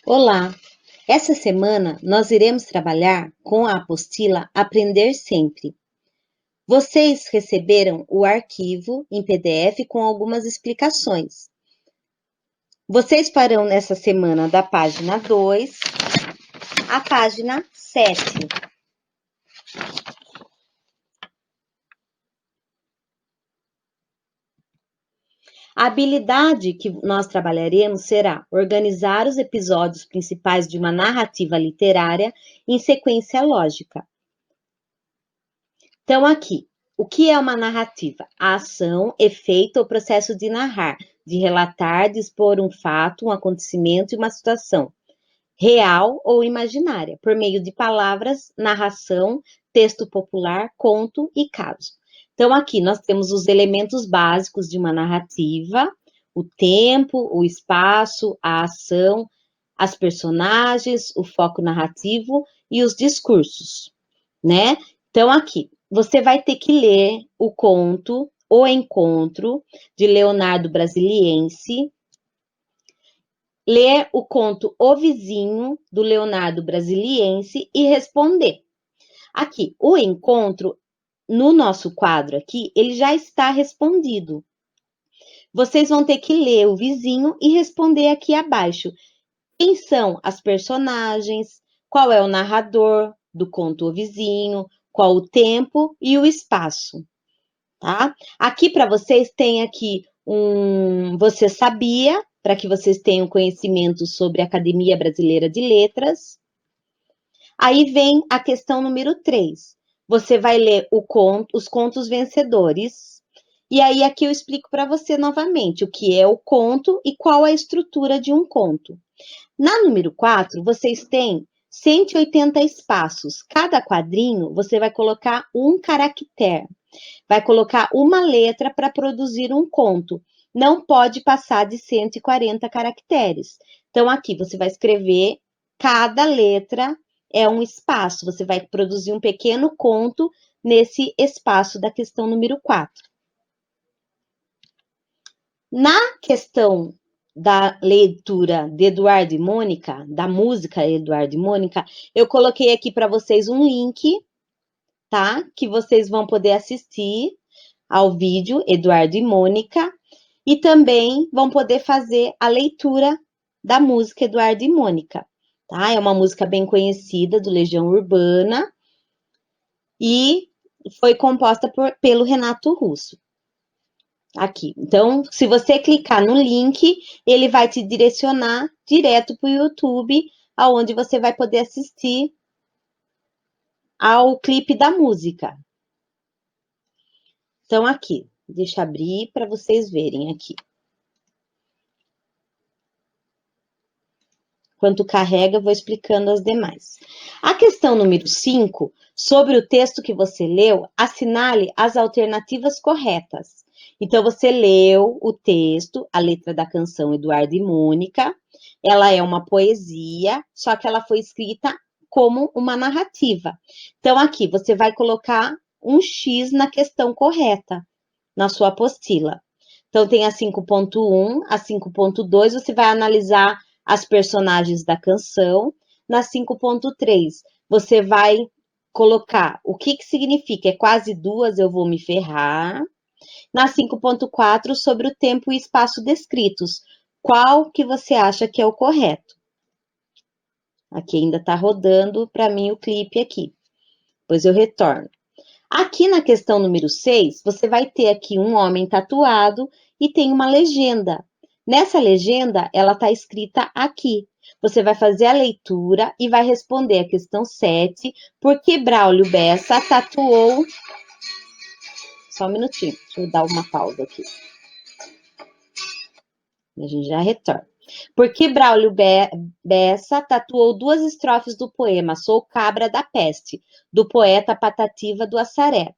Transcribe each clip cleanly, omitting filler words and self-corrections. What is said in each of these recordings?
Olá! Essa semana nós iremos trabalhar com a apostila Aprender Sempre. Vocês receberam o arquivo em PDF com algumas explicações. Vocês farão nessa semana da página 2 à página 7. A habilidade que nós trabalharemos será organizar os episódios principais de uma narrativa literária em sequência lógica. Então, aqui, o que é uma narrativa? A ação, efeito ou processo de narrar, de relatar, de expor um fato, um acontecimento e uma situação, real ou imaginária, por meio de palavras, narração, texto popular, conto e caso. Então, aqui nós temos os elementos básicos de uma narrativa: o tempo, o espaço, a ação, as personagens, o foco narrativo e os discursos, né? Então, aqui, você vai ter que ler o conto O Encontro, de Leonardo Brasiliense, ler o conto O Vizinho, do Leonardo Brasiliense, e responder. Aqui, o encontro, no nosso quadro aqui, ele já está respondido. Vocês vão ter que ler O Vizinho e responder aqui abaixo. Quem são as personagens? Qual é o narrador do conto O Vizinho? Qual o tempo e o espaço? Tá? Aqui para vocês tem aqui Você Sabia, para que vocês tenham conhecimento sobre a Academia Brasileira de Letras. Aí vem a questão número 3. Você vai ler os contos vencedores. E aí aqui eu explico para você novamente o que é o conto e qual a estrutura de um conto. Na número 4, vocês têm 180 espaços. Cada quadrinho você vai colocar um caractere. Vai colocar uma letra para produzir um conto. Não pode passar de 140 caracteres. Então, aqui você vai escrever, cada letra é um espaço. Você vai produzir um pequeno conto nesse espaço da questão número 4. Na questão da leitura de Eduardo e Mônica, da música Eduardo e Mônica, eu coloquei aqui para vocês um link, tá? Que vocês vão poder assistir ao vídeo Eduardo e Mônica, e também vão poder fazer a leitura da música Eduardo e Mônica, tá? É uma música bem conhecida do Legião Urbana e foi composta pelo Renato Russo. Aqui. Então, se você clicar no link, ele vai te direcionar direto para o YouTube, aonde você vai poder assistir ao clipe da música. Então, aqui, deixa eu abrir para vocês verem aqui. Enquanto carrega, eu vou explicando as demais. A questão número 5, sobre o texto que você leu, assinale as alternativas corretas. Então, você leu o texto, a letra da canção Eduardo e Mônica. Ela é uma poesia, só que ela foi escrita como uma narrativa. Então, aqui, você vai colocar um X na questão correta, na sua apostila. Então, tem a 5.1, a 5.2, você vai analisar as personagens da canção. Na 5.3, você vai colocar o que significa, é quase duas, eu vou me ferrar. Na 5.4, sobre o tempo e espaço descritos, qual que você acha que é o correto? Aqui ainda está rodando para mim o clipe aqui, depois eu retorno. Aqui na questão número 6, você vai ter aqui um homem tatuado e tem uma legenda. Nessa legenda, ela está escrita aqui. Você vai fazer a leitura e vai responder a questão 7, por que Braulio Bessa tatuou... Só um minutinho, deixa eu dar uma pausa aqui. A gente já retorna. Por que Braulio Bessa tatuou duas estrofes do poema Sou Cabra da Peste, do poeta Patativa do Assaré?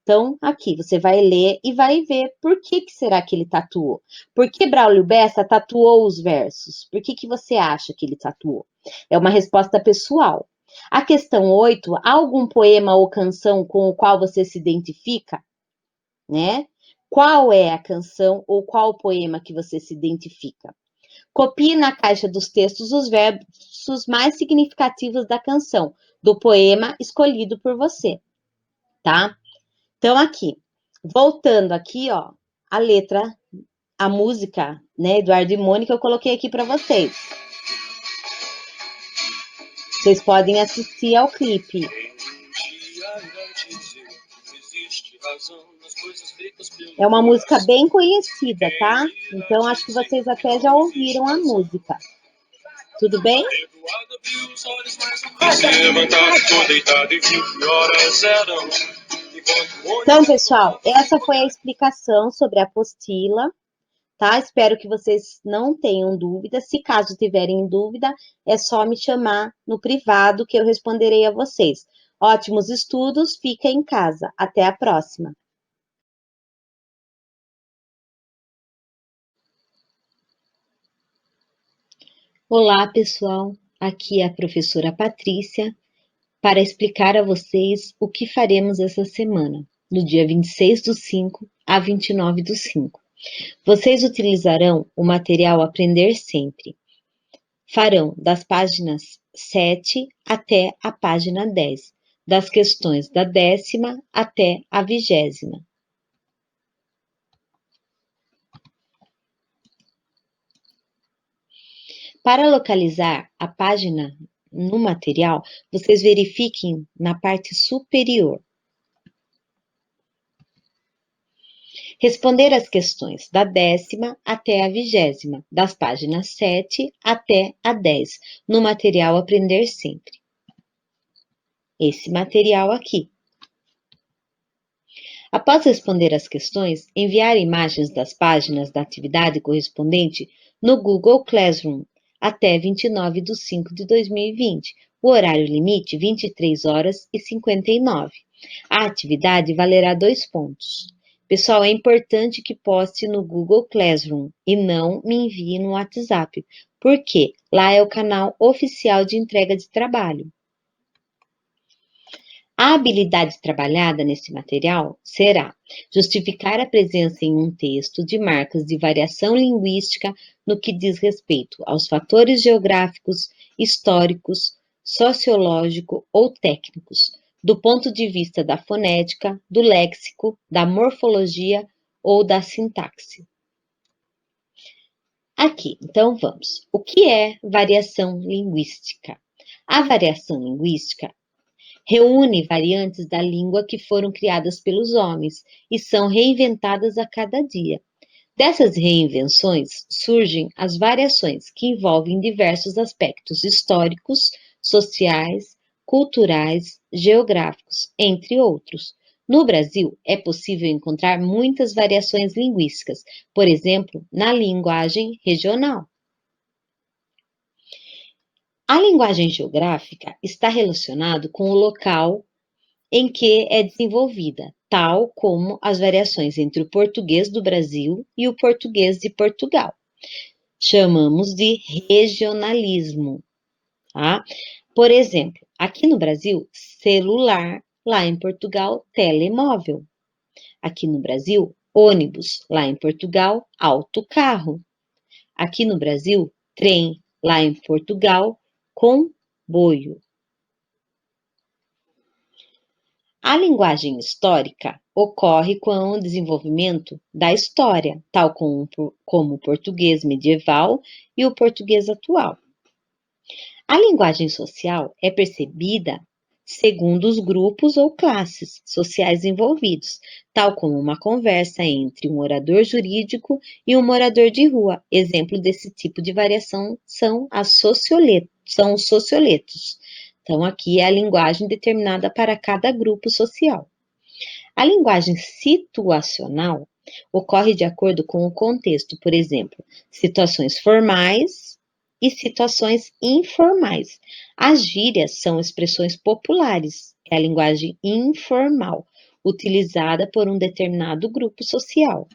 Então, aqui, você vai ler e vai ver por que será que ele tatuou. Por que Braulio Bessa tatuou os versos? Por que você acha que ele tatuou? É uma resposta pessoal. A questão 8, há algum poema ou canção com o qual você se identifica? Né? Qual é a canção ou qual o poema que você se identifica? Copie na caixa dos textos os versos mais significativos da canção, do poema escolhido por você, tá? Então, aqui, voltando aqui, ó, a letra, a música, né, Eduardo e Mônica, eu coloquei aqui para vocês. Vocês podem assistir ao clipe. É uma música bem conhecida, tá? Então, acho que vocês até já ouviram a música. Tudo bem? Então, pessoal, essa foi a explicação sobre a apostila, tá? Espero que vocês não tenham dúvida. Se caso tiverem dúvida, é só me chamar no privado que eu responderei a vocês. Ótimos estudos, fica em casa. Até a próxima. Olá, pessoal. Aqui é a professora Patrícia para explicar a vocês o que faremos essa semana, no dia 26/5 a 29/5. Vocês utilizarão o material Aprender Sempre. Farão das páginas 7 até a página 10, das questões da 10ª até a 20ª. Para localizar a página no material, vocês verifiquem na parte superior. Responder as questões da 10ª até a 20ª, das páginas 7 até a 10, no material Aprender Sempre. Esse material aqui. Após responder as questões, enviar imagens das páginas da atividade correspondente no Google Classroom até 29/5/2020. O horário limite, 23h59. A atividade valerá 2 pontos. Pessoal, é importante que poste no Google Classroom e não me envie no WhatsApp, porque lá é o canal oficial de entrega de trabalho. A habilidade trabalhada nesse material será justificar a presença em um texto de marcas de variação linguística no que diz respeito aos fatores geográficos, históricos, sociológico ou técnicos, do ponto de vista da fonética, do léxico, da morfologia ou da sintaxe. Aqui, então vamos. O que é variação linguística? A variação linguística reúne variantes da língua que foram criadas pelos homens e são reinventadas a cada dia. Dessas reinvenções surgem as variações, que envolvem diversos aspectos históricos, sociais, culturais, geográficos, entre outros. No Brasil, é possível encontrar muitas variações linguísticas, por exemplo, na linguagem regional. A linguagem geográfica está relacionada com o local em que é desenvolvida, tal como as variações entre o português do Brasil e o português de Portugal. Chamamos de regionalismo, tá? Por exemplo, aqui no Brasil, celular, lá em Portugal, telemóvel. Aqui no Brasil, ônibus, lá em Portugal, autocarro. Aqui no Brasil, trem, lá em Portugal, comboio. A linguagem histórica ocorre com o desenvolvimento da história, tal como o português medieval e o português atual. A linguagem social é percebida segundo os grupos ou classes sociais envolvidos, tal como uma conversa entre um orador jurídico e um morador de rua. Exemplo desse tipo de variação são os socioletos. Então, aqui é a linguagem determinada para cada grupo social. A linguagem situacional ocorre de acordo com o contexto, por exemplo, situações formais e situações informais. As gírias são expressões populares, é a linguagem informal, utilizada por um determinado grupo social.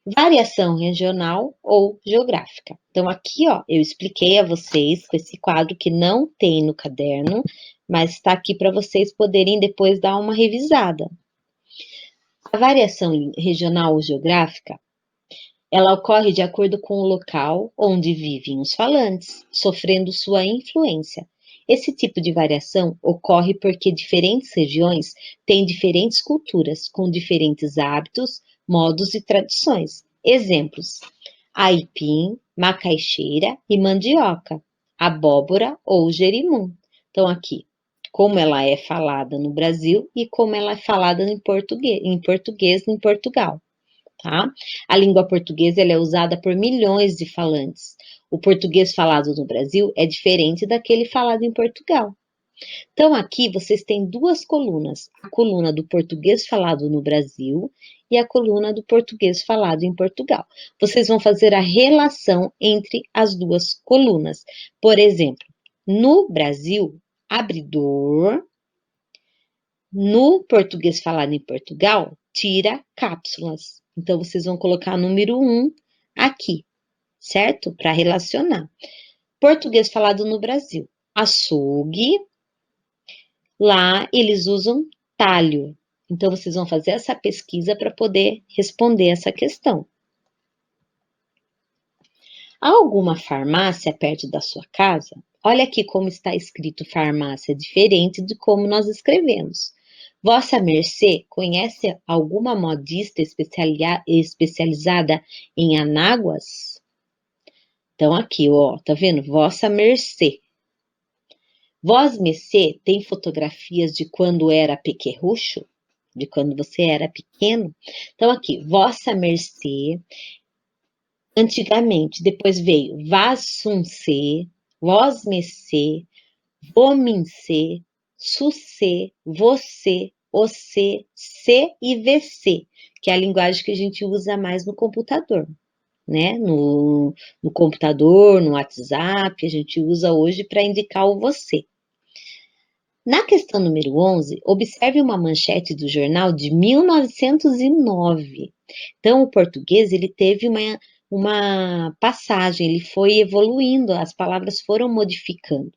Variação regional ou geográfica. Então, aqui, ó, eu expliquei a vocês com esse quadro que não tem no caderno, mas está aqui para vocês poderem depois dar uma revisada. A variação regional ou geográfica, Ela ocorre de acordo com o local onde vivem os falantes, sofrendo sua influência. Esse tipo de variação ocorre porque diferentes regiões têm diferentes culturas, com diferentes hábitos, modos e tradições. Exemplos: aipim, macaxeira e mandioca, abóbora ou jerimum. Então, aqui, como ela é falada no Brasil e como ela é falada em português em Portugal. Tá? A língua portuguesa ela é usada por milhões de falantes. O português falado no Brasil é diferente daquele falado em Portugal. Então, aqui vocês têm duas colunas: a coluna do português falado no Brasil e a coluna do português falado em Portugal. Vocês vão fazer a relação entre as duas colunas. Por exemplo, no Brasil, abridor. No português falado em Portugal, tira cápsulas. Então, vocês vão colocar número 1 aqui, certo? Para relacionar. Português falado no Brasil, açougue. Lá, eles usam talho. Então, vocês vão fazer essa pesquisa para poder responder essa questão. Há alguma farmácia perto da sua casa? Olha aqui como está escrito farmácia, diferente de como nós escrevemos. Vossa Mercê conhece alguma modista especializada em anáguas? Então, aqui, ó, tá vendo? Vossa Mercê. Vós Mercê tem fotografias de quando era pequerrucho? De quando você era pequeno? Então, aqui, Vossa Mercê. Antigamente, depois veio Vassuncê, Vosmecê, Vomincê, Sucê, Você, Ocê, C e VC, que é a linguagem que a gente usa mais no computador, né? No computador, no WhatsApp, a gente usa hoje para indicar o você. Na questão número 11, observe uma manchete do jornal de 1909. Então, o português ele teve uma passagem, ele foi evoluindo, as palavras foram modificando.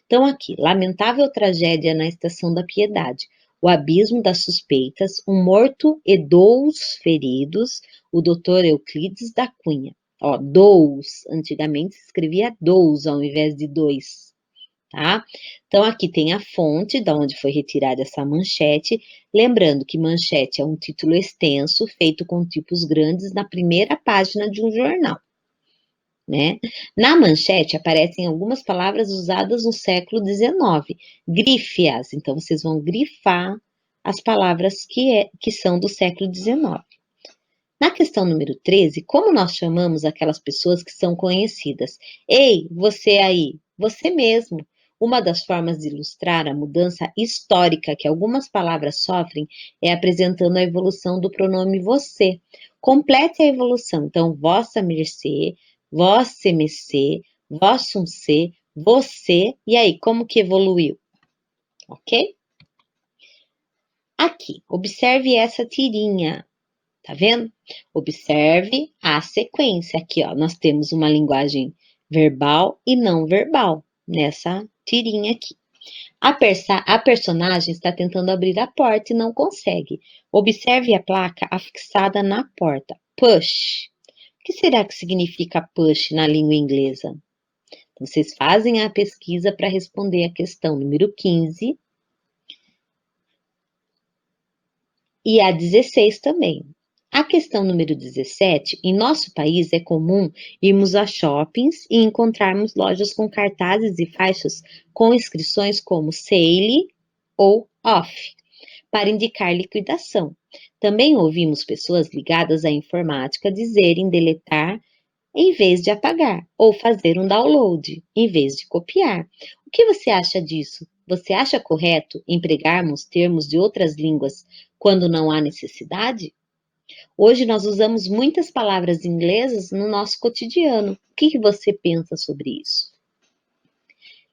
Então, aqui, lamentável tragédia na Estação da Piedade, o abismo das suspeitas, um morto e 2 feridos, o doutor Euclides da Cunha. Ó, 2, antigamente se escrevia 2 ao invés de 2. Tá? Então, aqui tem a fonte de onde foi retirada essa manchete, lembrando que manchete é um título extenso, feito com tipos grandes na primeira página de um jornal. Né? Na manchete aparecem algumas palavras usadas no século XIX, grife-as, então vocês vão grifar as palavras que são do século XIX. Na questão número 13, como nós chamamos aquelas pessoas que são conhecidas? Ei, você aí, você mesmo. Uma das formas de ilustrar a mudança histórica que algumas palavras sofrem é apresentando a evolução do pronome você. Complete a evolução. Então, vossa mercê, vossa mercê, vossum ser, você. E aí, como que evoluiu? Ok? Aqui, observe essa tirinha. Tá vendo? Observe a sequência. Aqui, ó, nós temos uma linguagem verbal e não verbal nessa tirinha aqui. A personagem está tentando abrir a porta e não consegue. Observe a placa afixada na porta. Push. O que será que significa push na língua inglesa? Então, vocês fazem a pesquisa para responder a questão número 15 e a 16 também. A questão número 17, em nosso país é comum irmos a shoppings e encontrarmos lojas com cartazes e faixas com inscrições como sale ou off, para indicar liquidação. Também ouvimos pessoas ligadas à informática dizerem deletar em vez de apagar, ou fazer um download em vez de copiar. O que você acha disso? Você acha correto empregarmos termos de outras línguas quando não há necessidade? Hoje nós usamos muitas palavras inglesas no nosso cotidiano. O que você pensa sobre isso?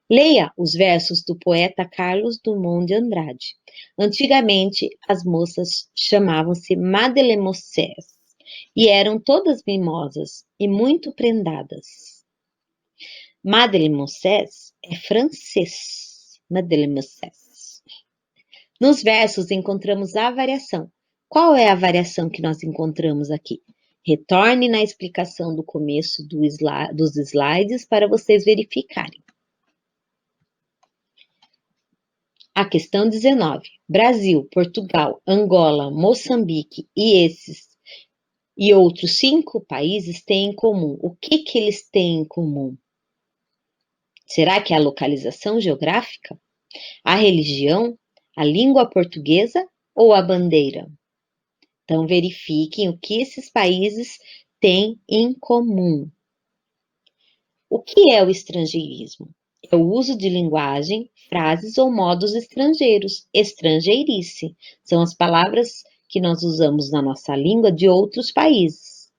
Leia os versos do poeta Carlos Drummond de Andrade. Antigamente, as moças chamavam-se mademoiselles e eram todas mimosas e muito prendadas. Mademoiselles é francês. Mademoiselles. Nos versos encontramos a variação. Qual é a variação que nós encontramos aqui? Retorne na explicação do começo dos slides para vocês verificarem. A questão 19. Brasil, Portugal, Angola, Moçambique e outros 5 países têm em comum. O que eles têm em comum? Será que é a localização geográfica? A religião? A língua portuguesa ou a bandeira? Então, verifiquem o que esses países têm em comum. O que é o estrangeirismo? É o uso de linguagem, frases ou modos estrangeiros. Estrangeirice são as palavras que nós usamos na nossa língua de outros países.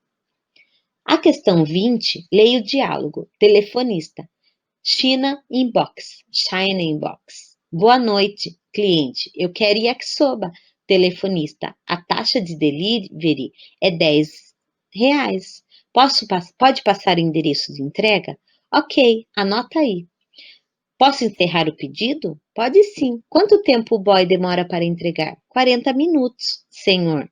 A questão 20, leia o diálogo. Telefonista. China inbox. China inbox. Boa noite, cliente. Eu quero yakisoba. Telefonista. A taxa de delivery é R$10. Pode passar o endereço de entrega? Ok, anota aí. Posso encerrar o pedido? Pode sim. Quanto tempo o boy demora para entregar? 40 minutos, senhor.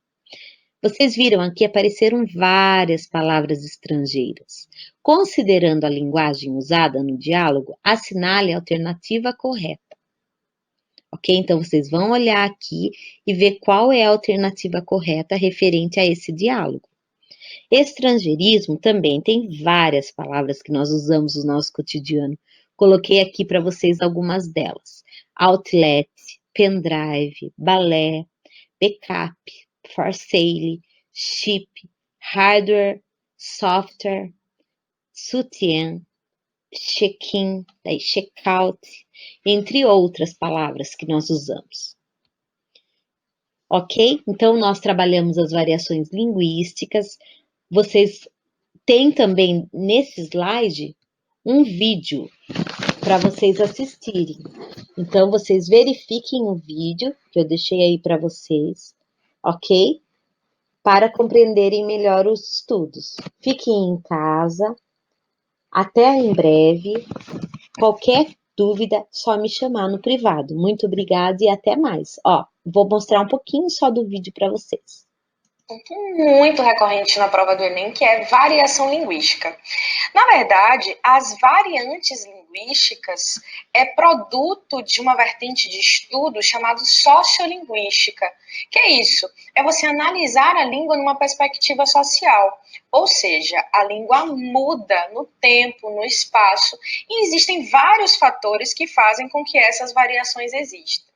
Vocês viram aqui apareceram várias palavras estrangeiras. Considerando a linguagem usada no diálogo, assinale a alternativa correta. Ok? Então, vocês vão olhar aqui e ver qual é a alternativa correta referente a esse diálogo. Estrangeirismo também tem várias palavras que nós usamos no nosso cotidiano. Coloquei aqui para vocês algumas delas. Outlet, pendrive, balé, backup, for sale, chip, hardware, software, sutiã, check-in, check-out, entre outras palavras que nós usamos. Ok? Então, nós trabalhamos as variações linguísticas. Vocês têm também nesse slide um vídeo para vocês assistirem. Então, vocês verifiquem o vídeo que eu deixei aí para vocês, ok? Para compreenderem melhor os estudos. Fiquem em casa. Até em breve. Qualquer dúvida, só me chamar no privado. Muito obrigada e até mais. Ó, vou mostrar um pouquinho só do vídeo para vocês. Muito recorrente na prova do Enem, que é variação linguística. Na verdade, as variantes linguísticas é produto de uma vertente de estudo chamado sociolinguística. Que é isso? É você analisar a língua numa perspectiva social. Ou seja, a língua muda no tempo, no espaço, e existem vários fatores que fazem com que essas variações existam.